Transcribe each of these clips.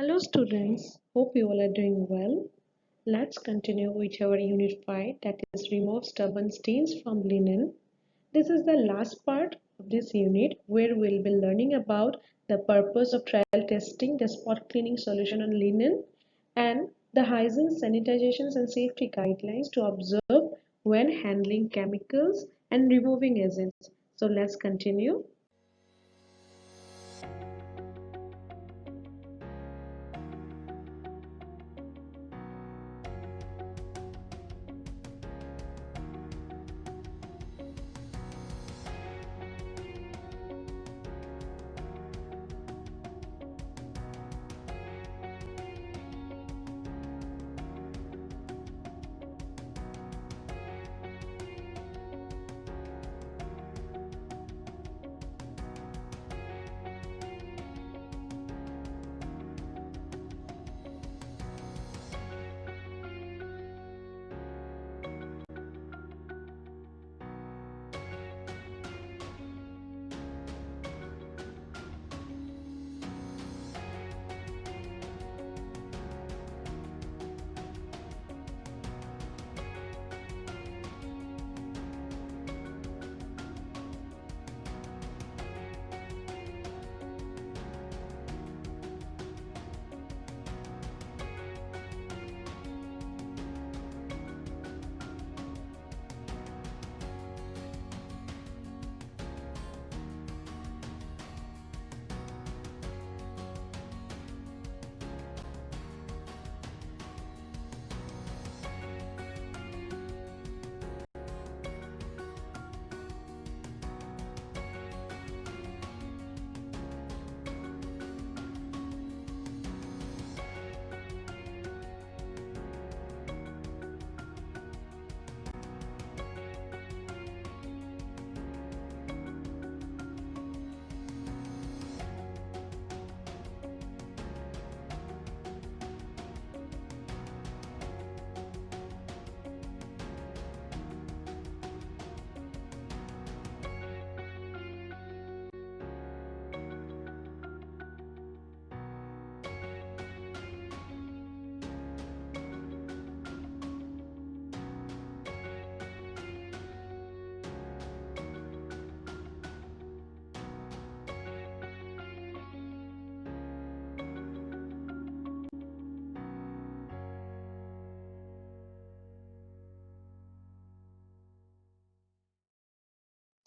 Hello students, hope you all are doing well. Let's continue with our unit 5, that is remove stubborn stains from linen. This is the last part of this unit where we'll be learning about the purpose of trial testing the spot cleaning solution on linen and the hygiene, sanitizations and safety guidelines to observe when handling chemicals and removing agents. So let's continue.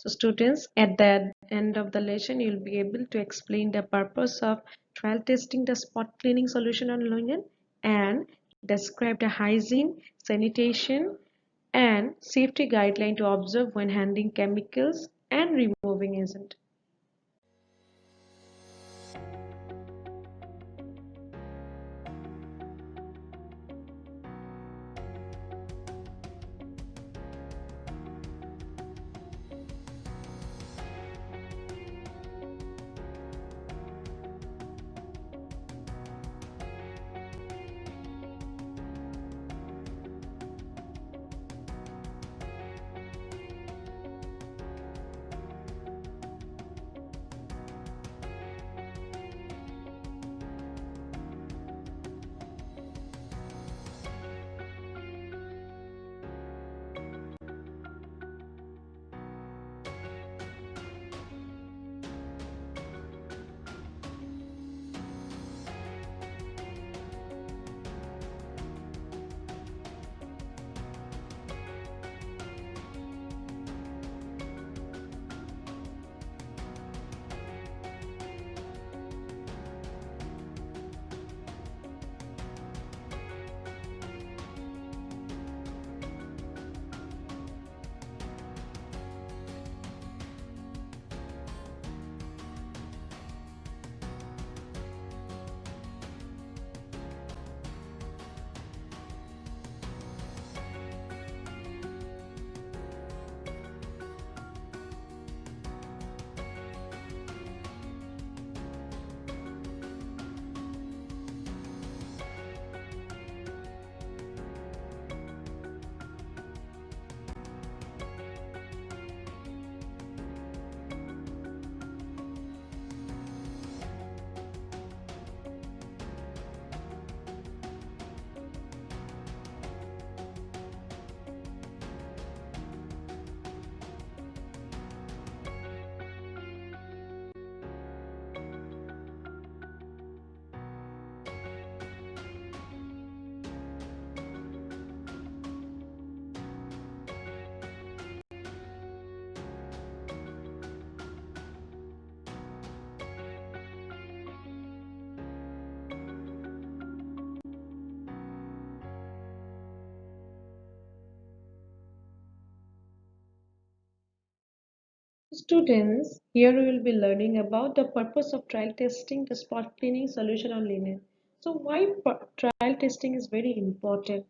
So students, at the end of the lesson, you'll be able to explain the purpose of trial testing the spot cleaning solution on linen and describe the hygiene, sanitation, and safety guideline to observe when handling chemicals and removing agent. Students, here we will be learning about the purpose of trial testing the spot cleaning solution on linen. So why trial testing is very important?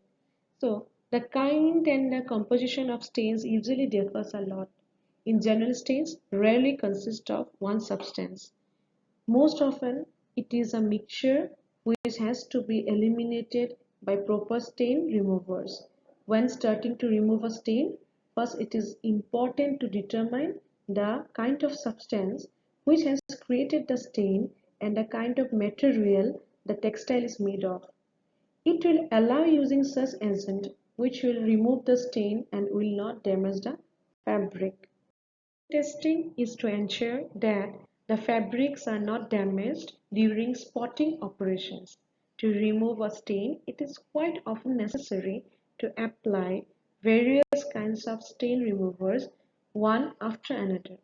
So the kind and the composition of stains usually differs a lot. In general, stains rarely consist of one substance. Most often, it is a mixture which has to be eliminated by proper stain removers. When starting to remove a stain, first it is important to determine the kind of substance which has created the stain and the kind of material the textile is made of. It will allow using such agent which will remove the stain and will not damage the fabric. Testing is to ensure that the fabrics are not damaged during spotting operations. To remove a stain, it is quite often necessary to apply various kinds of stain removers one after another.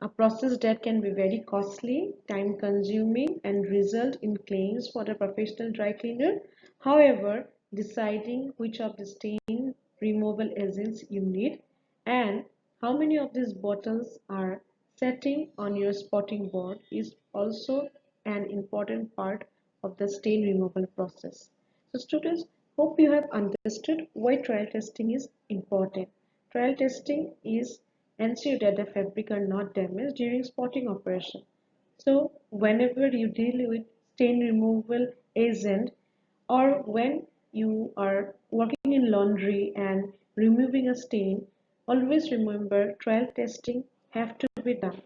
A process that can be very costly, time consuming and result in claims for the professional dry cleaner. However, deciding which of the stain removal agents you need and how many of these bottles are setting on your spotting board is also an important part of the stain removal process. So students, hope you have understood why trial testing is important. Trial testing is ensure that the fabric are not damaged during spotting operation. So whenever you deal with stain removal agent or when you are working in laundry and removing a stain, always remember trial testing have to be done.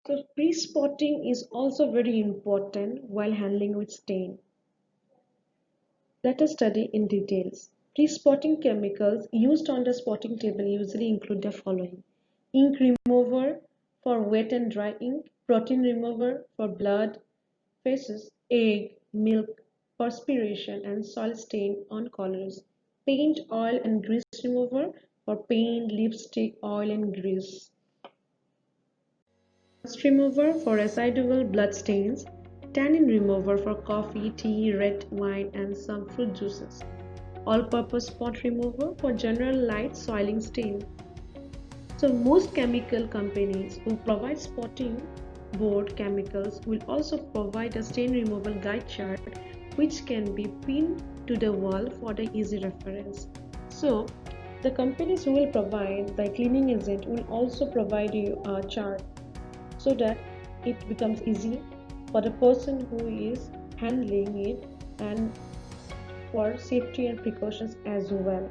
So pre-spotting is also very important while handling with stain. Let us study in details. Pre-spotting chemicals used on the spotting table usually include the following: ink remover for wet and dry ink, protein remover for blood, faces, egg, milk, perspiration and soil stain on collars, paint, oil and grease remover for paint, lipstick, oil and grease, rust remover for residual blood stains, tannin remover for coffee, tea, red wine and some fruit juices, all-purpose spot remover for general light soiling stain. So most chemical companies who provide spotting board chemicals will also provide a stain removal guide chart which can be pinned to the wall for the easy reference. So, the companies who will provide the cleaning agent will also provide you a chart so that it becomes easy for the person who is handling it and for safety and precautions as well.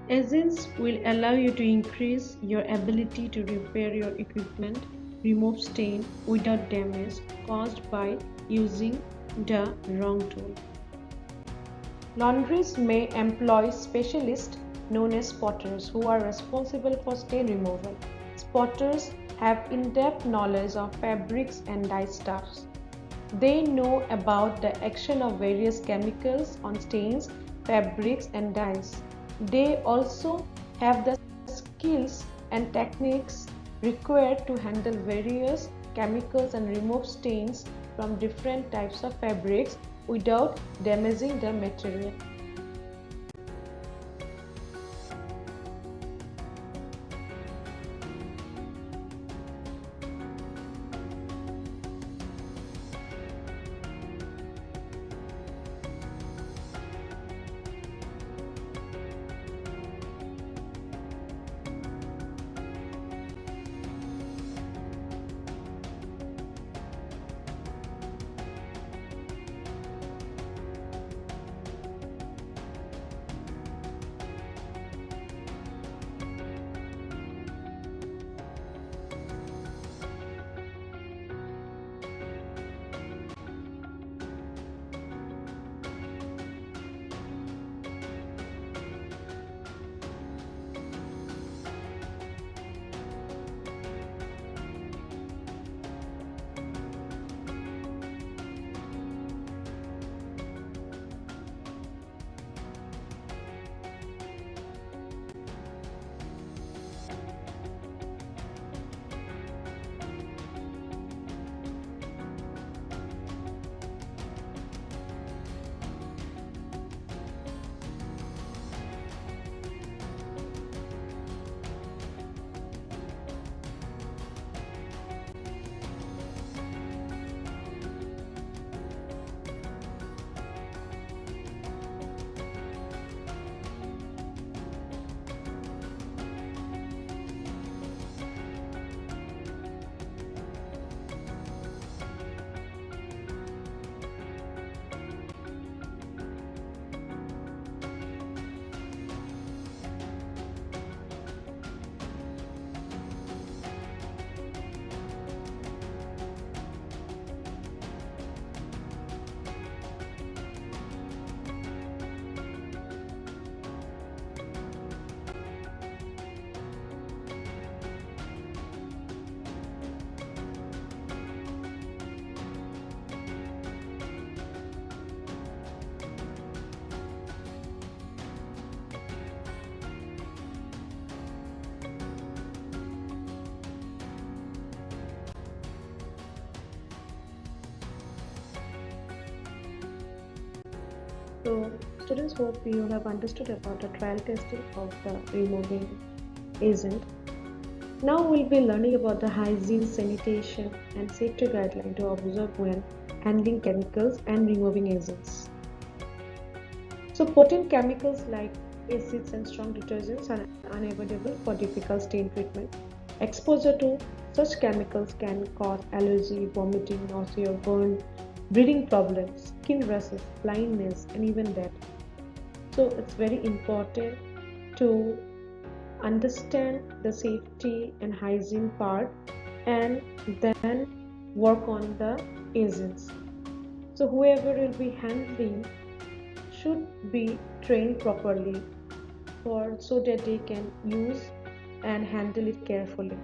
Agents will allow you to increase your ability to repair your equipment, remove stain without damage caused by using the wrong tool. Laundries may employ specialists known as spotters who are responsible for stain removal. Spotters have in-depth knowledge of fabrics and dye stuffs. They know about the action of various chemicals on stains, fabrics, and dyes. They also have the skills and techniques required to handle various chemicals and remove stains from different types of fabrics without damaging the material. So, students, hope you have understood about the trial testing of the removing agent. Now we'll be learning about the hygiene, sanitation, and safety guideline to observe when handling chemicals and removing agents. So, potent chemicals like acids and strong detergents are unavoidable for difficult stain treatment. Exposure to such chemicals can cause allergy, vomiting, nausea, burn, breathing problems, skin rashes, blindness, and even death. So it's very important to understand the safety and hygiene part and then work on the agents. So whoever will be handling should be trained properly for so that they can use and handle it carefully.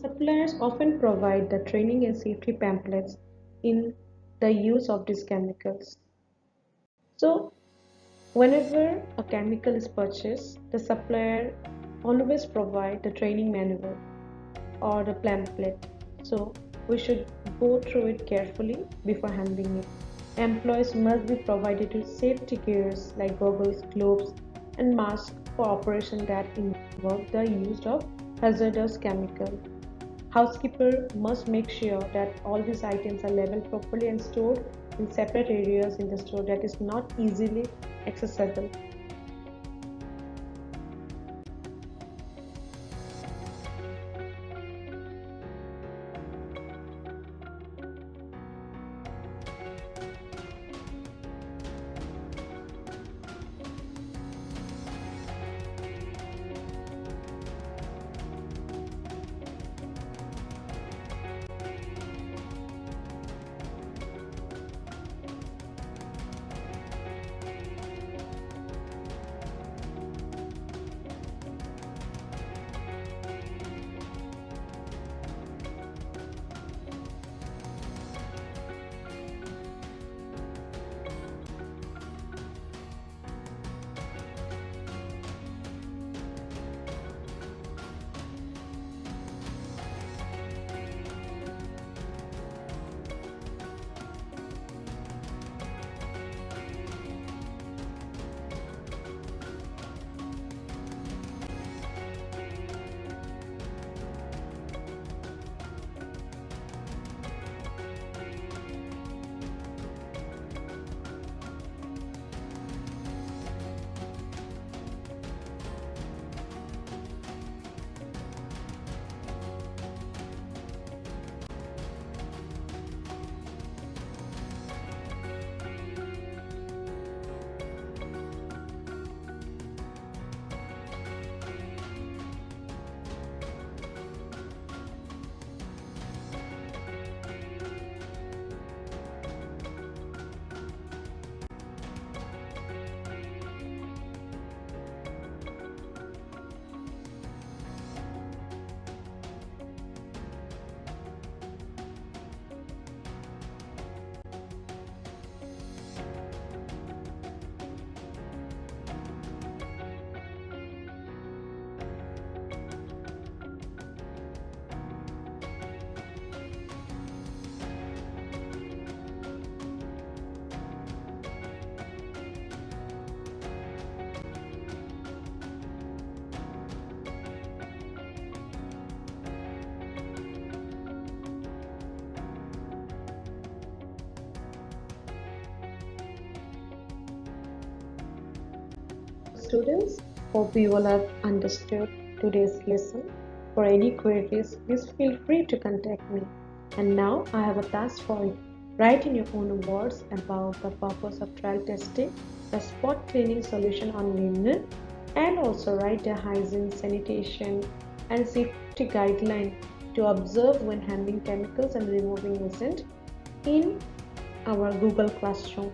Suppliers often provide the training and safety pamphlets in the use of these chemicals. So, whenever a chemical is purchased, the supplier always provide the training manual or the pamphlet. So, we should go through it carefully before handling it. Employees must be provided with safety gears like goggles, gloves, and masks for operation that involve the use of hazardous chemical. Housekeeper must make sure that all these items are labeled properly and stored in separate areas in the store that is not easily accessible. Students, hope you all have understood today's lesson. For any queries, please feel free to contact me. And now I have a task for you. Write in your own words about the purpose of trial testing, the spot cleaning solution on linen, and also write the hygiene, sanitation, and safety guideline to observe when handling chemicals and removing agent in our Google Classroom.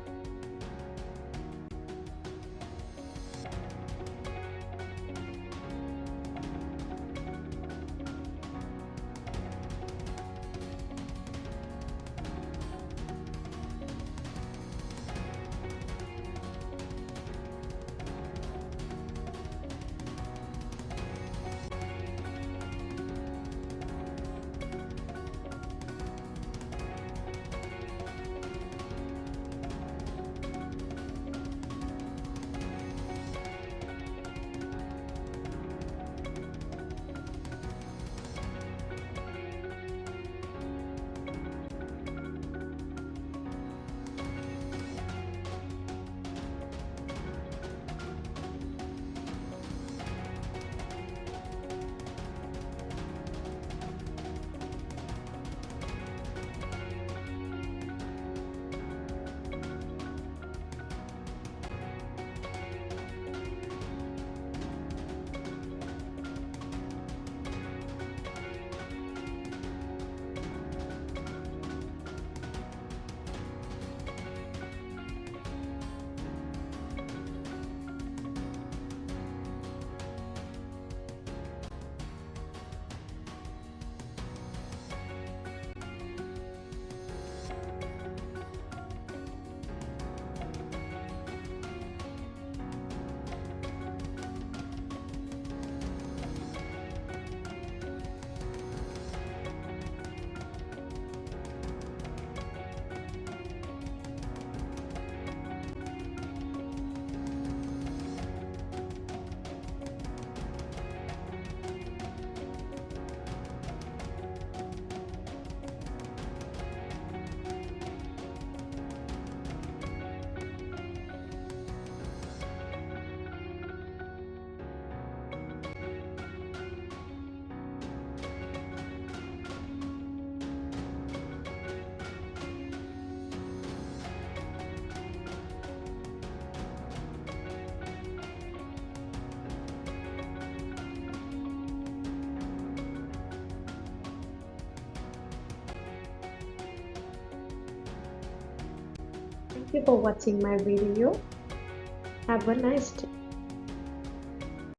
you for watching my video. Have a nice day.